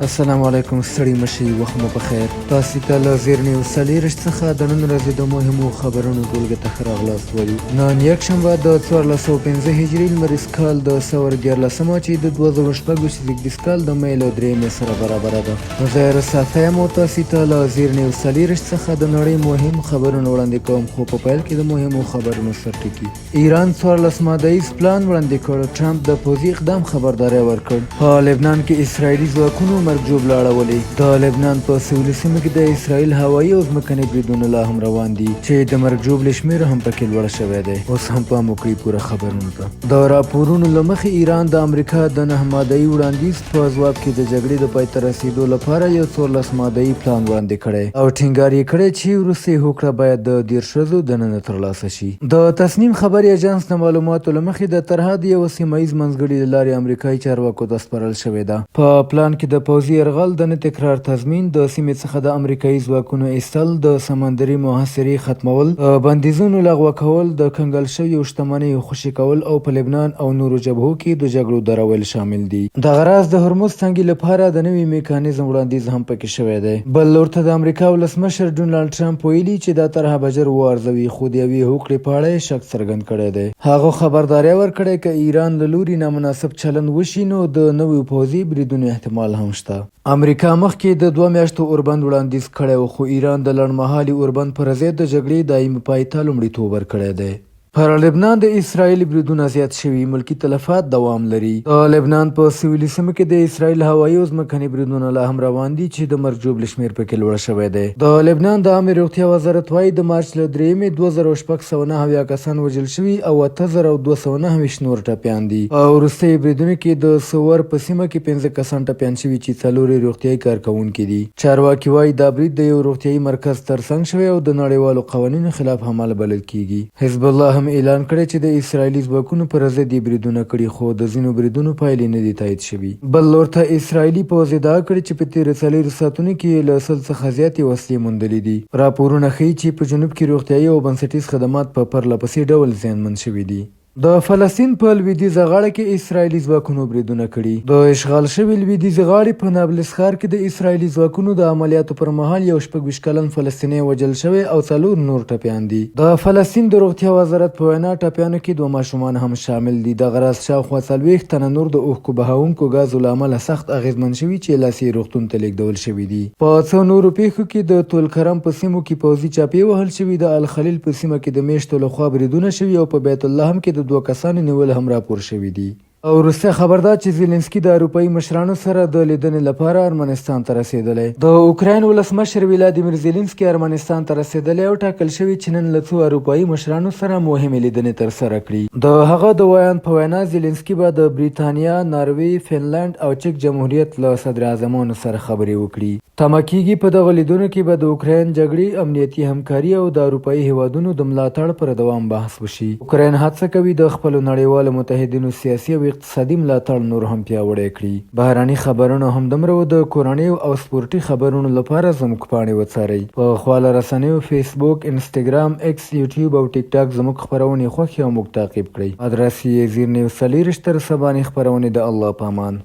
السلام علیکم، ستړي مشئ، وخت مو پخیر. تاسو ته له زیر نیوز څلېرویشت څخه د نن ورځې د مهمو خبرونو ټولګې ته ښه راغلاست وایو. نن یکشنبه د 1405 هجري لمریز کال د سور 14مه چې د 2026 زیږدیز کال د مۍ له 3 سره برابره ده. زه رسافه یم او تاسو ته له زیر نیوز څلېرویشت څخه د نړۍ مهم خبرونه وړاندې کوم، خو په پیل کې د مهمو خبرونو سرټکي. ایران 14 مادهیز پلان وړاندې کړ. ټرمپ د پوځي اقدام خبرداری ورکړ. په لبنان کې اسرائیلي ځواکونو مرګ ژوبله اړولې. د لبنان په سویلي سیمه کې د اسرائیل هوایي او ځمکني بریدونه لا هم روان دي چې د مرګ ژوبلې شمېر هم پکې لوړ شوی دی. اوس هم پام وکړئ پوره خبرونو ته. د راپورونو له مخې ایران د امریکا د 9 مادهیي وړاندیز په ځواب کې د جګړې د پای ته رسیدو لپاره یو 14 مادهیي پلان وړاندې کړی او ټینګار یې کړی چې وروستۍ هوکړه باید د 10 ورځو دننه ترلاسه شي. د تصنیم خبري اژانس د معلوماتو له مخې د ترهاد یو سیمه ییز منځګړي له لارې امریکایي چارواکو ته سپارل شوې ده. په پلان کې د پوځي یرغل د نه تکرار تضمین، د سیمې څخه د امریکایي ځواکونو ایستل، د سمندري محاصرې ختمول، بندیزونو لغوه کول، د کنګل شویو شتمنیو خوشي کول او په لبنان او نورو جبهو کې د جګړو درول شامل دي. دغه راز د هرمز تنګي لپاره د نوي میکانیزم وړاندیز هم پکې شوی دی. بل لور ته د امریکا ولسمشر ډونالډ ټرمپ ویلي چې دا طرحه به ژر وارزوي، خو د یوې هوکړې په اړه یې شک څرګند کړی دی. هغه خبرداری ورکړی که ایران له لوري نامناسب چلند وشي نو د نویو پوځي بریدونو احتمال هم شته. امریکا مخکې د 2 میاشتو اوربند وړاندیز کړی و، خو ایران د لنډمهالي اوربند پر ضد د جګړې دایمي پای ته لومړیتوب ورکړی دی. پر لبنان د اسرائیل بریدونه زیات شوي، ملکی تلفات دوام لري. د لبنان په سویلي سیمه کې د اسرائیل هوایي او ځمکني بریدونه لا هم روان دي چې د مرګ ژوبلې شمېر پکې لوړ شوی دی. د لبنان د عامې روغتیا وزارت وایي د مارچ له 3 2609 کسان وژل شوي او 8209 نور ټپیان دي. او وروستۍ بریدونو کې د سور په سیمه کې 5 کسان ټپیان شوي چې 4 روغتیایي کارکوونکي دي. چارواکي وایي دا برید د یو روغتیایي مرکز ترڅنګ شوی او د نړیوالو قوانینو خلاف عمل بلل کیږي. حزب الله هم اعلان کړی چې د اسرائیلي ځواکونو پر ضد یې بریدونه کړي، خو د ځینو بریدونو پایلې نه دي تایید شوي. بل لور ته اسرائیلي پوځ ادعا کړې چې په تېرو 4 ساعتونو کې یې له 100 څخه زیاتې وسلې موندلې دي. راپورونه ښیي چې په جنوب کې روغتیایي او بنسټیز خدمات په پرله پسې ډول زیانمن شوي دي. د فلسطین په لویدیځه غاړه کې اسرائیلي ځواکونو بریدونه کړي. د اشغال شوي لویدیځې غاړې په نابلس ښار کې د اسرائیلي ځواکونو د عملیاتو پر مهال یو 26 کلن فلسطینی وژل شوی او 4 نور ټپیان دي. د فلسطین د روغتیا وزارت په وینا ټپیانو کې 2 ماشومان هم شامل دي. دغه راز شاوخوا 40 تنه نور د اوښکو بهونکو ګازو له امله سخت اغېزمن شوي چې لاسي روغتون ته لیږدول شوي دي. په څو نورو پیښو کې د طولکرم په سیمو کې پوځي چاپې وهل شوي، د الخلیل په سیمه کې د میشتو لخوا بریدونه شوي او په بیت اللحم کې د 2 کسانو نیول هم راپور شوي دي. او وروسته خبر ده چې زیلنسکي د اروپایي مشرانو سره د لیدنې لپاره ارمنستان ته رسېدلی. د اوکراین ولسمشر ولادیمیر زیلنسکي ارمنستان ته رسېدلی او ټاکل شوي چې نن له څو اروپایي مشرانو سره مهمې لیدنې ترسره کړي. د هغه د ویان په وینا زیلنسکي به د بریتانیا، ناروې، فنلنډ او چک جمهوریت له صدر اعظمانو سره خبرې وکړي. تمه کېږي په دغه لیدونو کې به د اوکراین جګړې، امنیتي همکاري او د اروپایي هیوادونو د ملاتړ پر دوام بحث وشي. اوکراین هڅه کوي د خپلو نړیوالو متحدینو سیاسي او اقتصادي ملاتړ نور هم پیاوړی کړي. بهراني خبرونه همدومره و. د کورنیو او سپورټي خبرونو لپاره زموږ پاڼې وڅارئ. په خواله رسنیو فیسبوک، انسټاګرام، ایکس، یوټیوب او ټیک ټاک زموږ خپرونې خوښې او موږ تعقیب کړئ. ادرس یې زیر نیوز 24. تر سبا خپرونې د الله په امان.